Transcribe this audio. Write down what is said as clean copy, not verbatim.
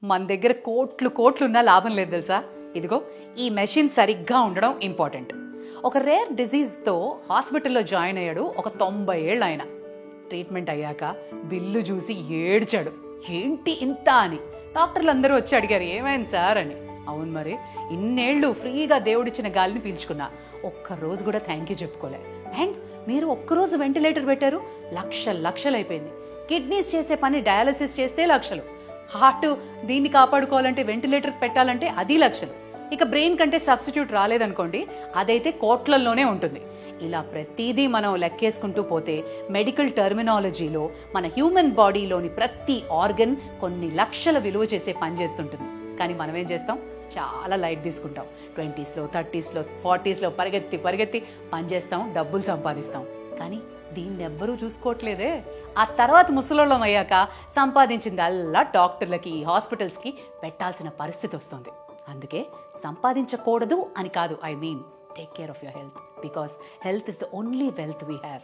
మన దగ్గర కోట్లు కోట్లు ఉన్నా లాభం లేదు తెలుసా. ఇదిగో ఈ మెషిన్ సరిగ్గా ఉండడం ఇంపార్టెంట్. ఒక రేర్ డిజీజ్తో హాస్పిటల్లో జాయిన్ అయ్యాడు ఒక 90 ఏళ్ళు ఆయన. ట్రీట్మెంట్ అయ్యాక బిల్లు చూసి ఏడ్చాడు. ఏంటి ఇంత అని. డాక్టర్లు అందరూ వచ్చి అడిగారు, ఏమైంది సార్ అని. అవును మరి, ఇన్నేళ్ళు ఫ్రీగా దేవుడిచ్చిన గాలిని పీల్చుకున్నా, ఒక్కరోజు కూడా థ్యాంక్ యూ చెప్పుకోలే. అండ్ మీరు ఒక్కరోజు వెంటిలేటర్ పెట్టారు, లక్షలు అయిపోయింది. కిడ్నీస్ చేసే పని డయాలసిస్ చేస్తే లక్షలు, హార్ట్ దీన్ని కాపాడుకోవాలంటే వెంటిలేటర్ పెట్టాలంటే అది లక్షలు. ఇక బ్రెయిన్ కంటే సబ్స్టిట్యూట్ రాలేదనుకోండి, అదైతే కోట్లల్లోనే ఉంటుంది. ఇలా ప్రతిదీ మనం లెక్కేసుకుంటూ పోతే మెడికల్ టర్మినాలజీలో మన హ్యూమన్ బాడీలోని ప్రతి ఆర్గన్ కొన్ని లక్షల విలువ చేసే పని చేస్తుంటుంది. కానీ మనం ఏం చేస్తాం, చాలా లైట్ తీసుకుంటాం. 20స్లో 30స్లో 40స్లో పరిగెత్తి పనిచేస్తాం, డబ్బులు సంపాదిస్తాం. కానీ దీన్ని ఎవ్వరూ చూసుకోవట్లేదే. ఆ తర్వాత ముసలోళ్ళం అయ్యాక సంపాదించింది అల్లా డాక్టర్లకి, హాస్పిటల్స్కి పెట్టాల్సిన పరిస్థితి వస్తుంది. అందుకే సంపాదించకూడదు అని కాదు, I mean take care of your health, because health is the only wealth we have.